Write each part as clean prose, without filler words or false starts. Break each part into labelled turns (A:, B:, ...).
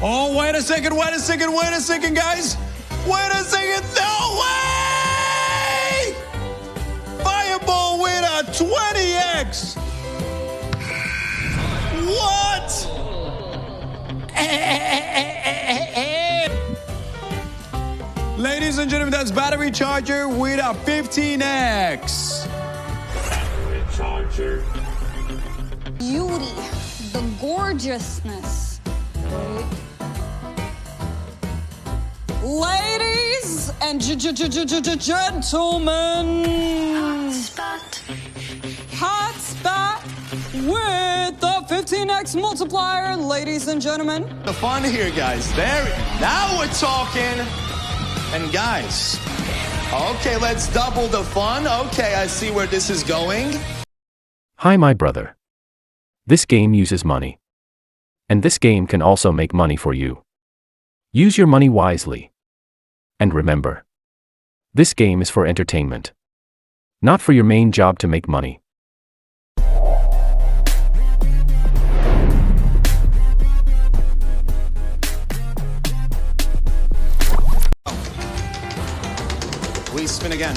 A: Oh, wait a second, guys. Wait a second, no way! Fireball with a 20x. What? Ladies and gentlemen, that's battery charger with a 15x.
B: Battery charger.
C: Beauty, the gorgeousness. Right? Ladies and gentlemen, hot spot with the 15x multiplier, ladies and gentlemen.
A: The fun here, guys. Now we're talking. And guys, okay, let's double the fun. Okay, I see where this is going.
D: Hi, my brother. This game uses money. And this game can also make money for you. Use your money wisely. And remember, this game is for entertainment, not for your main job to make money.
A: We spin again.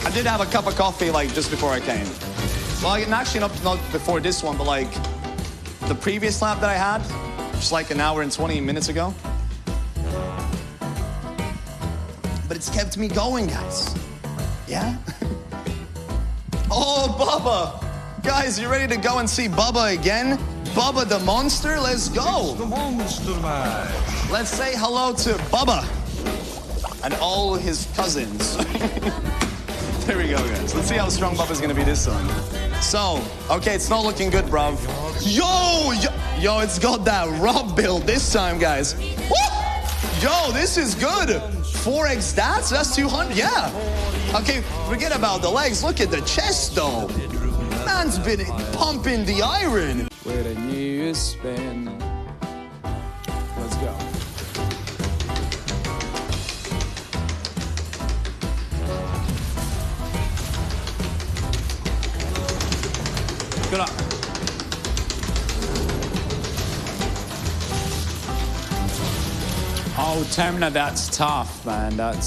A: I did have a cup of coffee like just before I came. Well, actually not before this one, but like the previous lap that I had, just like an hour and 20 minutes ago. But it's kept me going, guys. Yeah? Oh, Bubba. Guys, you ready to go and see Bubba again? Bubba the monster, let's go.
B: The monster man.
A: Let's say hello to Bubba and all his cousins. There we go, guys. Let's see how strong Bubba's gonna be this time. So, okay, it's not looking good, bruv. Yo, it's got that Rob build this time, guys. Woo! Yo, this is good. 4x stats, that's 200, yeah. Okay, forget about the legs. Look at the chest, though. Man's been pumping the iron. With a new spin. Let's go. Good luck. Oh, Temna, that's tough, man. That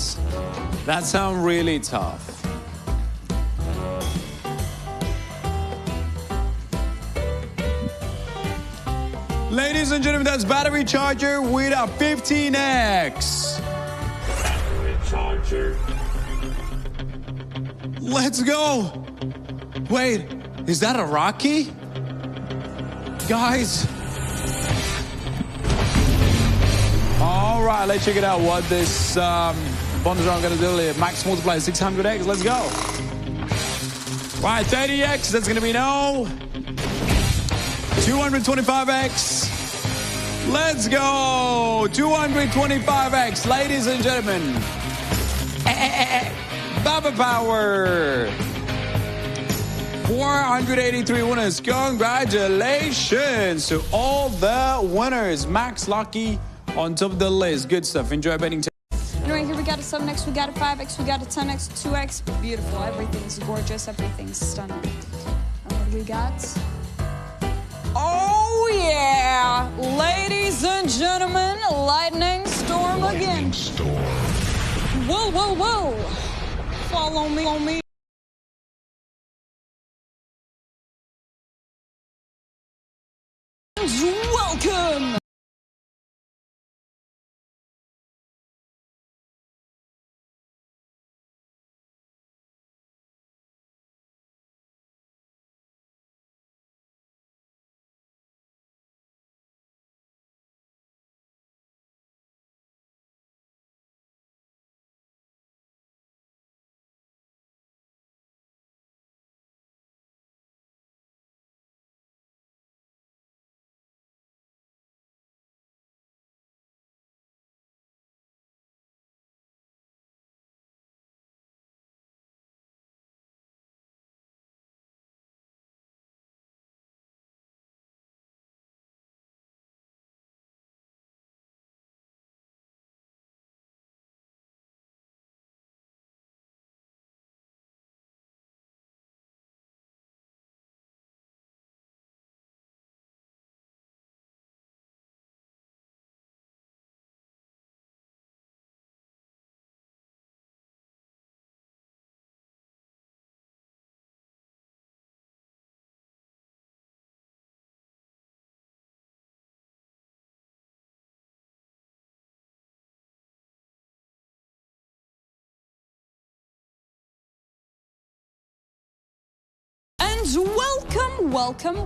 A: sounds really tough. Ladies and gentlemen, that's battery charger with a 15x.
B: Battery charger.
A: Let's go. Wait, is that a Rocky? Guys. All right, let's check it out what this bonus round gonna do. Max multiplier 600x, let's go. Right, 30x, that's gonna be no. 225x. Let's go. 225x, ladies and gentlemen. Baba Power. 483 winners. Congratulations to all the winners. Max Lucky on top of the list. Good stuff. Enjoy betting.
C: And right here we got a 7x, we got a 5x, we got a 10x, 2x. Beautiful. Everything's gorgeous. Everything's stunning. And what do we got? Oh, yeah. Ladies and gentlemen, lightning storm again. Whoa, whoa, whoa. Follow me, on me. Welcome.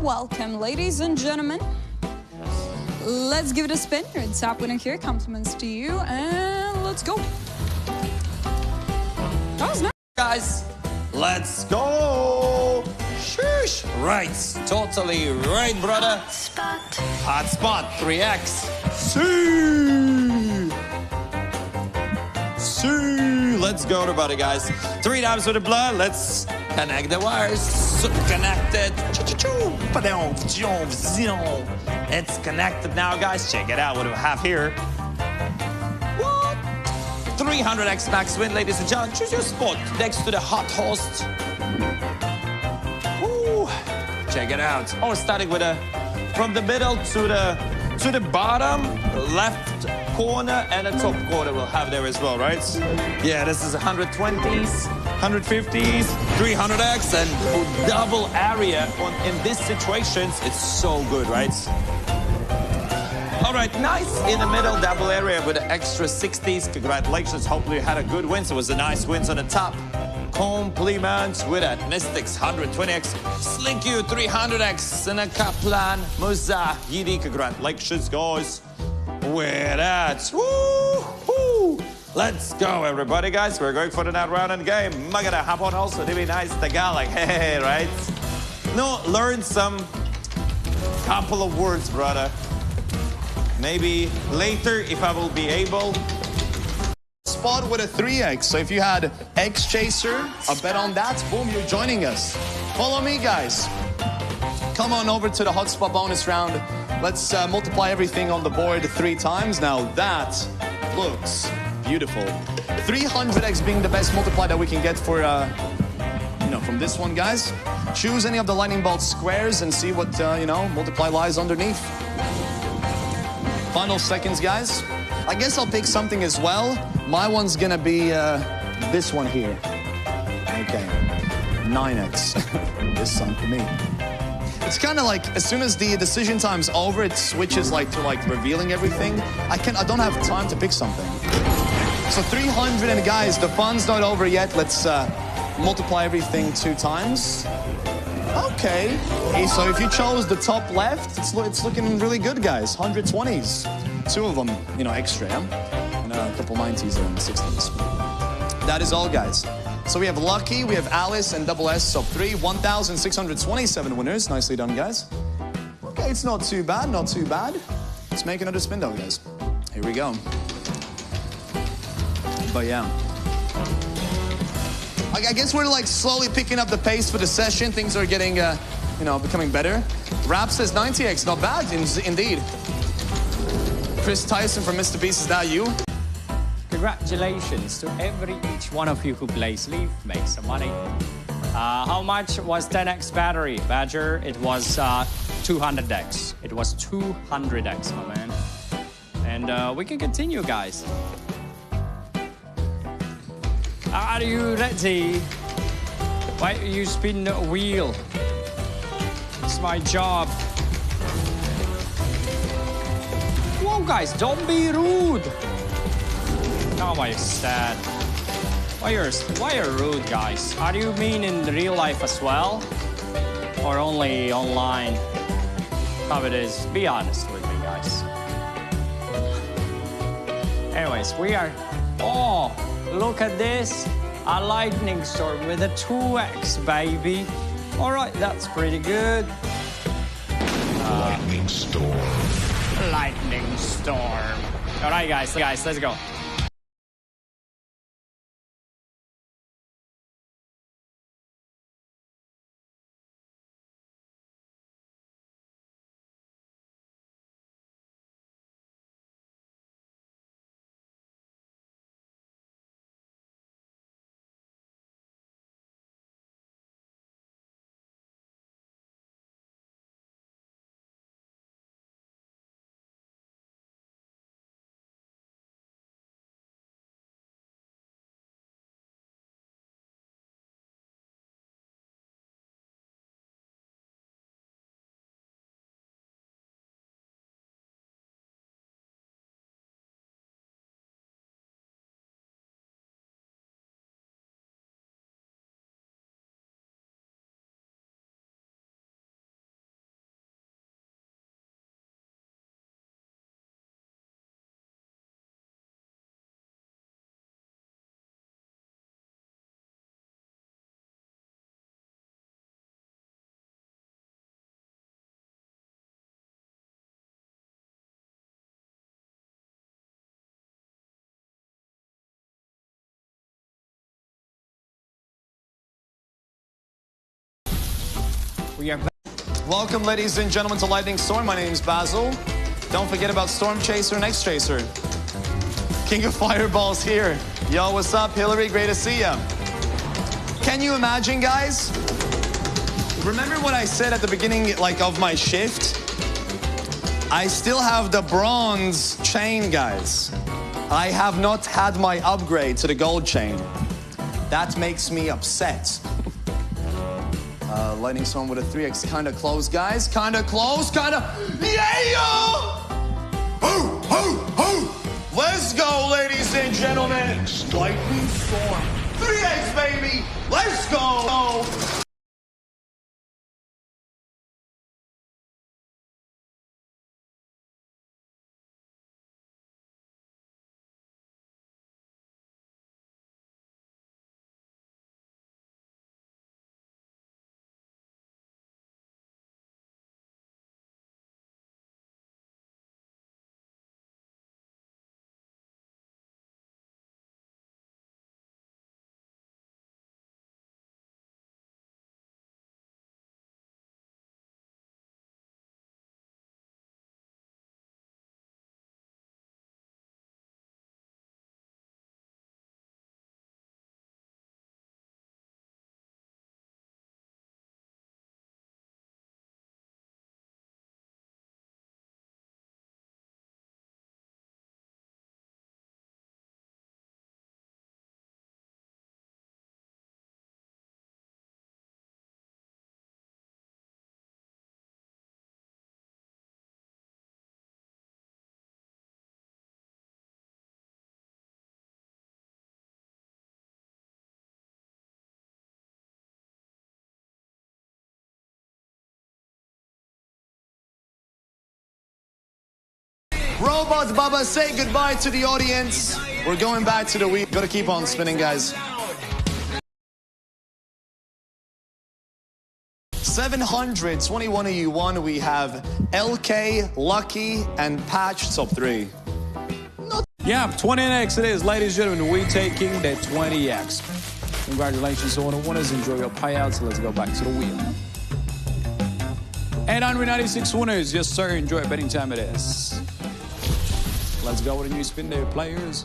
C: Welcome, ladies and gentlemen. Let's give it a spin. Your top winner here. Compliments to you, and let's go. That was nice.
A: Guys, let's go. Shush. Right, totally right, brother. Hot spot, 3x. See. Let's go, everybody, guys. 3 times with the blood. Let's connect the wires. Connected. It's connected now, guys. Check it out. What do we have here? What? 300x max win, ladies and gentlemen. Choose your spot next to the hot host. Ooh. Check it out. Oh, starting with from the middle to the bottom, left corner, and the top corner we'll have there as well, right? Yeah, this is 120s, 150s, 300x, and double area in these situations. It's so good, right? All right, nice in the middle, double area with the extra 60s. Congratulations, hopefully you had a good win. So it was a nice wins on the top. Compliments with that. Mystics 120x, Slink You 300x, and a Kaplan Musa Yidi. Congratulations, guys. With that. Woo! Let's go, everybody, guys. We're going for the next round in the game. I'm gonna hop on also. It'd be nice Tagalog, hey, right? No, learn some couple of words, brother. Maybe later if I will be able. Spot with a 3x. So if you had X Chaser, a bet on that, boom, you're joining us. Follow me, guys. Come on over to the hotspot bonus round. Let's multiply everything on the board 3 times. Now that looks beautiful. 300x being the best multiply that we can get for, from this one, guys. Choose any of the lightning bolt squares and see what, multiply lies underneath. Final seconds, guys. I guess I'll pick something as well. My one's gonna be this one here. Okay, 9x. This song for me. It's kind of like as soon as the decision time's over, it switches to revealing everything. I don't have time to pick something. So 300, and guys, the fun's not over yet. Let's multiply everything 2 times. Okay. So if you chose the top left, it's looking really good, guys. 120s. 2 of them, extra, yeah? And a couple 90s and 60s. That is all, guys. So we have Lucky, we have Alice, and Double S. So 1,627 winners. Nicely done, guys. Okay, it's not too bad, not too bad. Let's make another spin, though, guys. Here we go. But yeah. I guess we're slowly picking up the pace for the session. Things are getting, becoming better. Rap says 90x, not bad, indeed. Chris Tyson from Mr. Beast, is that you?
E: Congratulations to each one of you who plays Leaf, make some money. How much was 10x battery? Badger, it was 200x. It was 200x, my man. And we can continue, guys. Are you ready? Why you spin the wheel? It's my job. Whoa, guys, don't be rude. Oh, my sad. Why are rude, guys? Are you mean in real life as well? Or only online? How it is? Be honest with me, guys. Anyways, we are... Oh, look at this. A lightning storm with a 2x, baby. All right, that's pretty good.
B: Lightning storm.
E: Lightning storm. All right, guys, let's go. We are back.
A: Welcome, ladies and gentlemen, to Lightning Storm. My name is Basil. Don't forget about Storm Chaser and X Chaser. King of Fireballs here. Yo, what's up, Hillary? Great to see ya. Can you imagine, guys? Remember what I said at the beginning, like, of my shift? I still have the bronze chain, guys. I have not had my upgrade to the gold chain. That makes me upset. Lightning Storm with a 3x, kind of close, guys. Kind of close, kind of... Yeah! Ho, ho, ho! Let's go, ladies and gentlemen. Lightning Storm. 3x, baby! Let's go! Robot Baba, say goodbye to the audience. We're going back to the wheel. Gotta keep on spinning, guys. 721 of you won. We have LK, Lucky, and Patch, top 3.
E: Yeah, 20x it is, ladies and gentlemen. We're taking the 20x. Congratulations to all the winners. Enjoy your payouts. Let's go back to the wheel. 896 winners. Yes, sir. Enjoy betting time it is. Let's go with a new spin there, players.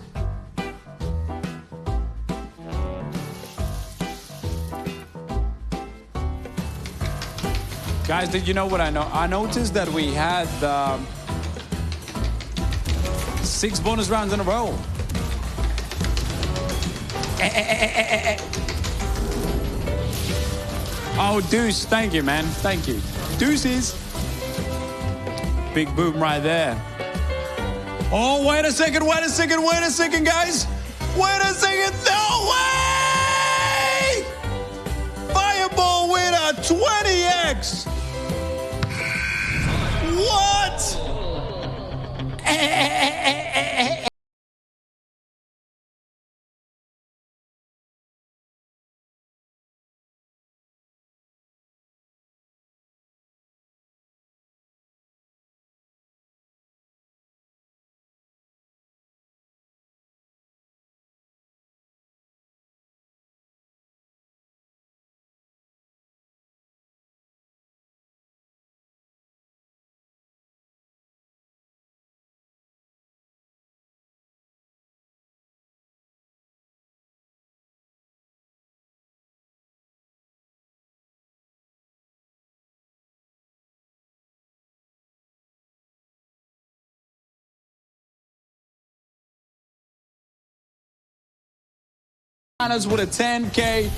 E: Guys, did you know what I know? I noticed that we had 6 bonus rounds in a row. Oh, Deuce, thank you, man. Thank you. Deuces. Big boom right there. Oh, wait a second, guys. Wait a second, no way! Fireball with a 20x. What? With a 10K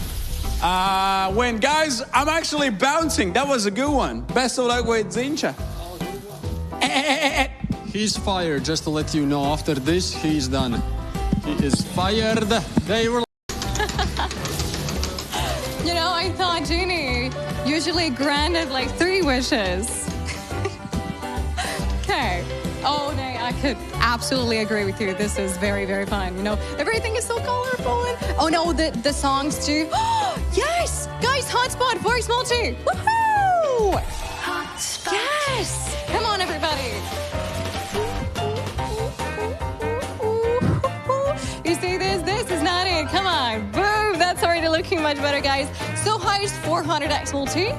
E: win. Guys, I'm actually bouncing. That was a good one. Best of luck with Zincha.
F: He's fired, just to let you know. After this, he's done. He is fired. They were...
C: You know, I thought Genie usually granted like 3 wishes. Okay. Oh, no, I could absolutely agree with you. This is very, very fun. You know, everything is so colorful. And, oh, no, the songs too. Yes! Guys, hotspot, voice multi. Woohoo! Hotspot. Yes! Come on, everybody. You see this? This is not it. Come on. Boom. That's already looking much better, guys. So high is 400x multi.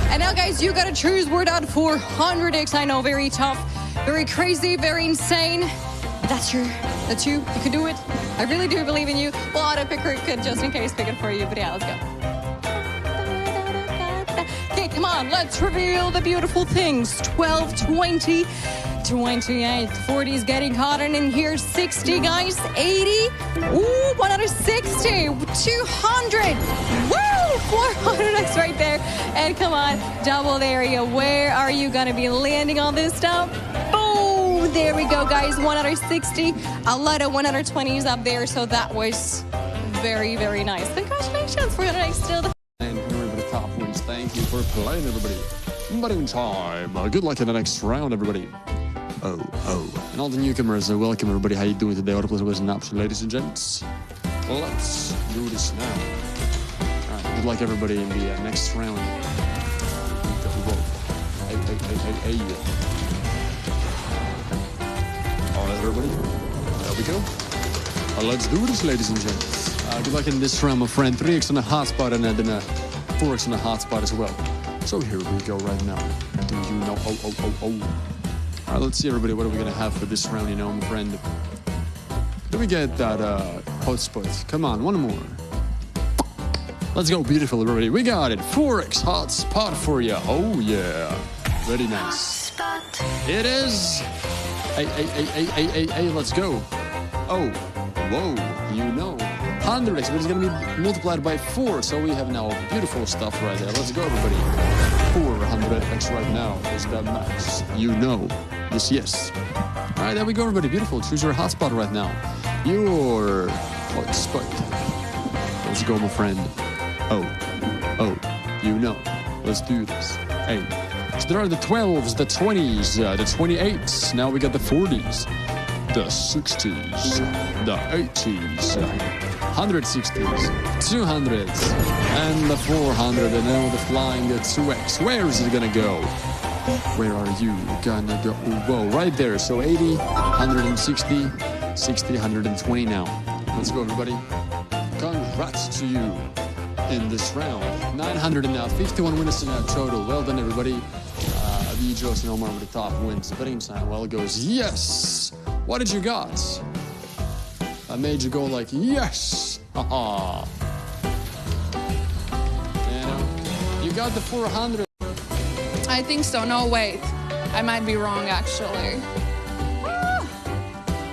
C: And now, guys, you gotta choose. We're down 400x. I know, very tough, very crazy, very insane. That's you. You can do it. I really do believe in you. Well, auto picker could just in case pick it for you. But yeah, let's go. Okay, come on. Let's reveal the beautiful things. 12, 20, 28, 40 is getting hot in here. 60, guys. 80. Ooh, 160. 200. Woo! 400x right there. And come on, double area. Where are you going to be landing on this stuff? Boom! There we go, guys. 160. A lot of 120s up there. So that was very, very nice. Congratulations. 400x still.
F: And remember the top wins. Thank you for playing, everybody. But in time, good luck in the next round, everybody. Oh. And all the newcomers, welcome, everybody. How you doing today? Auto Plus was an option, ladies and gents. Let's do this now. All right, good luck, everybody, in the next round. Hey. All right, everybody. There we go. Let's do this, ladies and gents. Good luck in this round, my friend. 3x on the hotspot and then 4x on the hotspot as well. So here we go right now. Do you know? Oh. All right, let's see, everybody. What are we going to have for this round, my friend? Do we get that hotspot? Come on, one more. Let's go, beautiful, everybody. We got it. 4x hotspot for you. Oh, yeah. Very nice. It is. Hey, let's go. Oh, whoa, 100x, but it's going to be multiplied by 4, so we have now beautiful stuff right there. Let's go, everybody. 400x right now is the max. Yes. All right, there we go, everybody. Beautiful. Choose your hotspot right now. Your hotspot. Let's go, my friend. Oh, let's do this. Hey, so there are the 12s, the 20s, the 28s. Now we got the 40s, the 60s, the 80s, 160s, 200s, and the 400, and now the flying 2x. Where is it gonna go? Where are you gonna go? Whoa, right there. So 80, 160, 60, 120 now. Let's go, everybody. Congrats to you in this round. 951 winners in total. Well done, everybody. Vijos and Omar with the top wins. Betting sign, well, it goes, yes! What did you got? I made you go like, yes! Haha. You got the 400.
G: I think so. No, wait. I might be wrong, actually.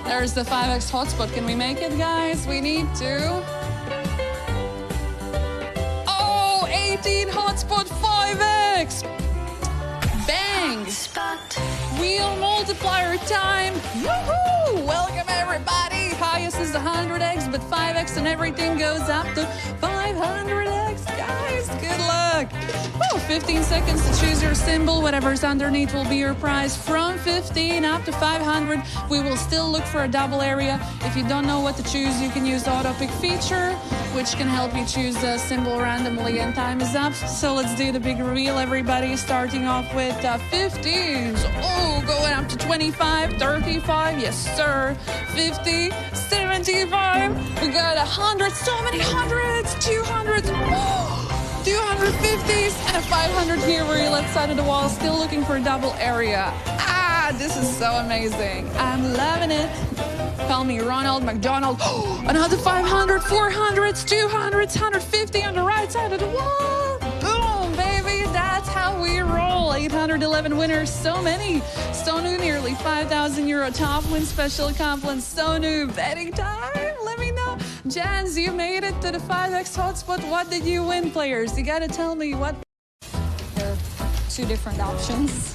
G: There's the 5x hotspot. Can we make it, guys? We need to. Oh, 18 hotspot 5x. Bang. Wheel multiplier time. Woohoo! Welcome, everybody. Highest is 100x, but 5x and everything goes up to 500x, guys. Good luck. Oh, 15 seconds to choose your symbol. Whatever's underneath will be your prize. From 15 up to 500, we will still look for a double area. If you don't know what to choose, you can use the auto pick feature, which can help you choose a symbol randomly, and time is up. So let's do the big reveal, everybody. Starting off with 15s. Oh, going up to 25, 35. Yes, sir. 50, 75. We got 100. So many hundreds. 200s. Oh, 250s and a 500 here. We're left side of the wall. Still looking for a double area. This is so amazing. I'm loving it. Call me Ronald McDonald. Oh, another 500, 400s, 200s, 150 on the right side of the wall. Boom, baby. That's how we roll. 811 winners. So many. So new, nearly 5,000 euro top win special compliment. So new. Betting time. Let me know. Jans, you made it to the 5x hotspot. What did you win, players? You gotta tell me what.
C: There are two different options.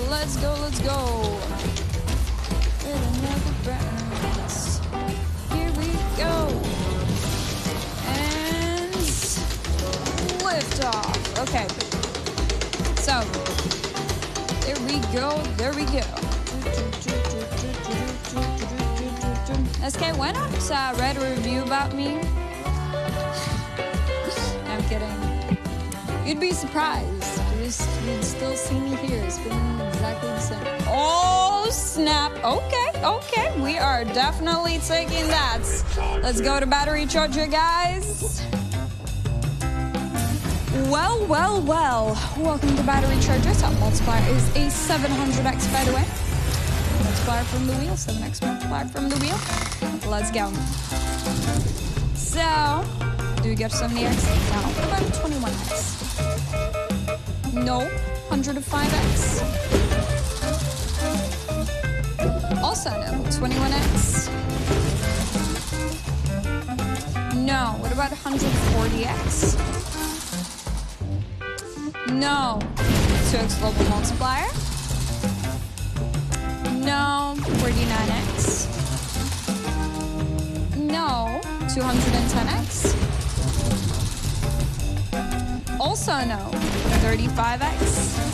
C: Let's go. Here we go. And lift off. Okay. So, there we go. SK, why not read a review about me? I'm kidding. You'd be surprised. You'd still see me here. It's been exactly the same. Oh, snap. Okay. We are definitely taking that. Let's go to battery charger, guys.
G: Well, well, well. Welcome to Battery Chargers. Our multiplier is a 700x, by the way. Multiplier from the wheel, 7x multiplier from the wheel. Let's go. So, do we get 70x? No. What about 21x? No. 105x? Also no. 21x? No. What about 140x? No. 2x global multiplier? No. 49x? No. 210x? Also no. 35x?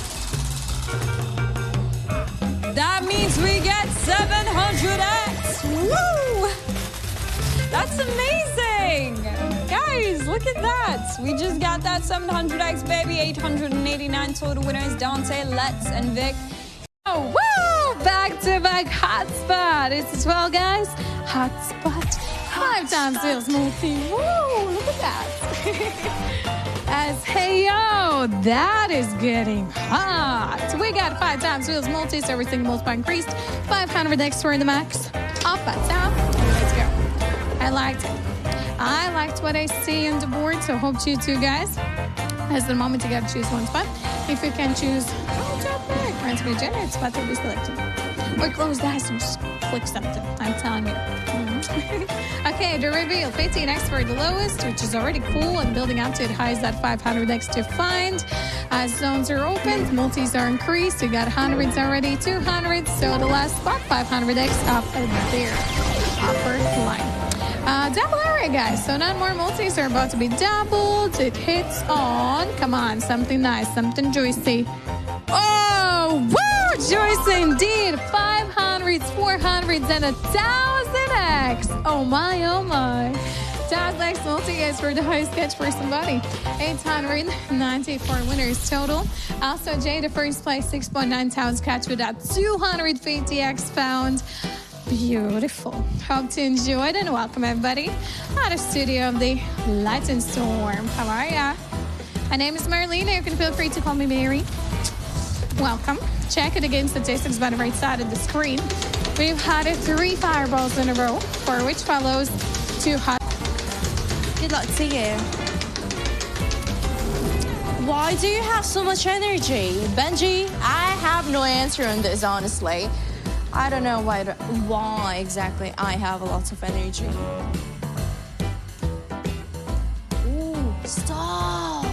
G: That means we get 700x! Woo! That's amazing! Guys, look at that. We just got that 700x, baby. 889 total winners. Dante, Let's, and Vic. Oh, woo! Back-to-back hotspot. It's 12, guys. Hotspot. 5 times sales multi. Woo! Look at that. As hey yo, that is getting hot. We got 5 times wheels multi, so everything multiply increased. 500 extra in the max. Off by top. Let's go. I liked it. I liked what I see on the board, so hope you too, guys. As the moment you gotta choose one spot. If you can choose top right, friends be generated spot will be selected. Or close the eyes and just click something. I'm telling you. Okay, the reveal 15x for the lowest, which is already cool, and building up to it highs at 500x to find. As zones are opened, multis are increased. You got hundreds already, 200s. So the last spot, 500x up there. Upper line. Double area, guys. So 9 more multis are about to be doubled. It hits on, come on, something nice, something juicy. Oh, woo, juicy indeed. 500s, 400s, and 1,000x. Oh my, oh my. 1,000x multi is for the highest catch for somebody. 894 winners total. Also, Jay, the first place, 6.9 times catch with that 250x found. Beautiful. Hope to enjoy it and welcome everybody out of studio of the Light and Storm. How are ya? My name is Marlena. You can feel free to call me Mary. Welcome. Check it again. Statistics by the right side of the screen. We've had 3 fireballs in a row, for which follows 2 hot.
H: Good luck to you. Why do you have so much energy? Benji, I have no answer on this, honestly. I don't know why exactly I have a lot of energy. Ooh, stop.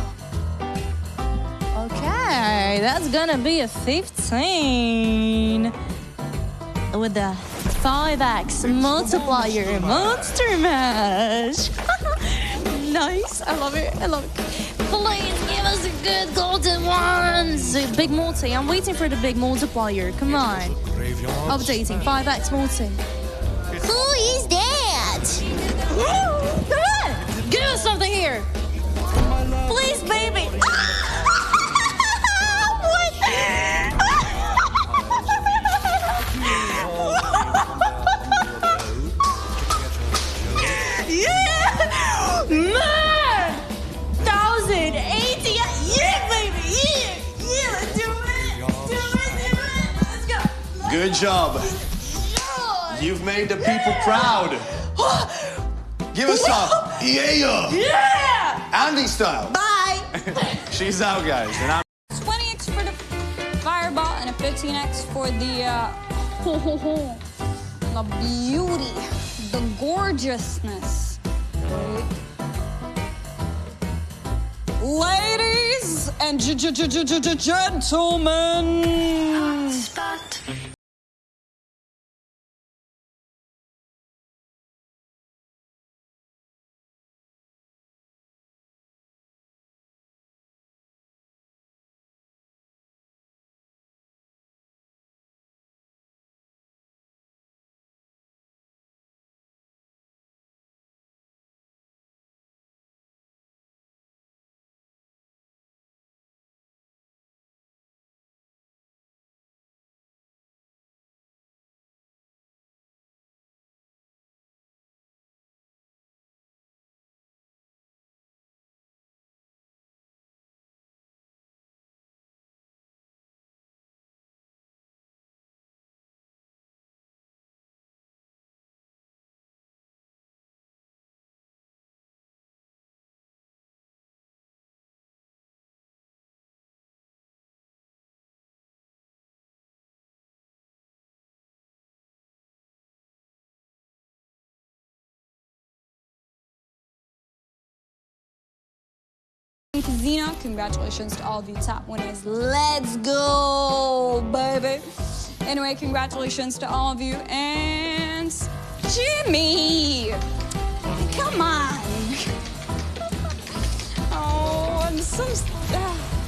H: Okay, that's gonna be a 15. With the 5x multiplier monster mash. Nice, I love it, I love it. Please give us a good golden ones. Big multi, I'm waiting for the big multiplier, come on. Updating, 5x multi. Who is that? Come on, give us something here. Please, baby. What? Yeah! Man! 1,080! Yeah, baby! Yeah! Let's do it! Do it! Let's go!
A: Good job. You've made the people proud. Give us some. Yeah!
H: Yeah!
A: Andy style.
H: Bye!
A: She's out, guys. And I'm
G: 20x for the fireball and a 15x for the the beauty, the gorgeousness. Right? Ladies and gentlemen. Zena, congratulations to all of you top winners. Let's go, baby. Anyway, congratulations to all of you. And Jimmy, come on. Oh, I'm so,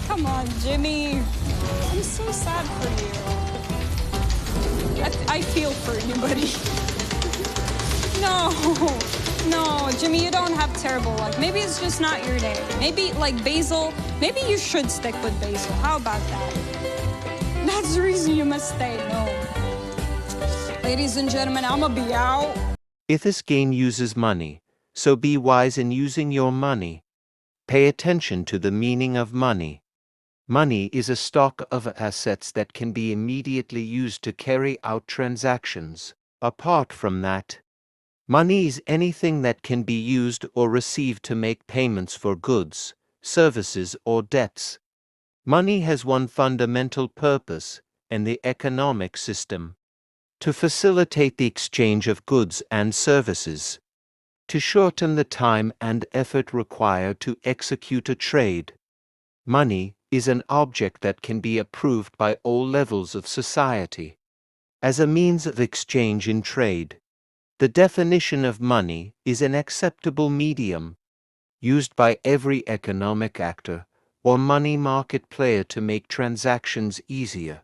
G: come on, Jimmy. I'm so sad for you. I feel for you, buddy. No, Jimmy, you don't have terrible luck. Maybe it's just not your day. Maybe, like, Basil, maybe you should stick with Basil. How about that? That's the reason you must stay. No. Ladies and gentlemen, I'ma be out.
I: If this game uses money, so be wise in using your money. Pay attention to the meaning of money. Money is a stock of assets that can be immediately used to carry out transactions. Apart from that, money is anything that can be used or received to make payments for goods, services, or debts. Money has one fundamental purpose in the economic system: to facilitate the exchange of goods and services, to shorten the time and effort required to execute a trade. Money is an object that can be approved by all levels of society as a means of exchange in trade. The definition of money is an acceptable medium used by every economic actor or money market player to make transactions easier.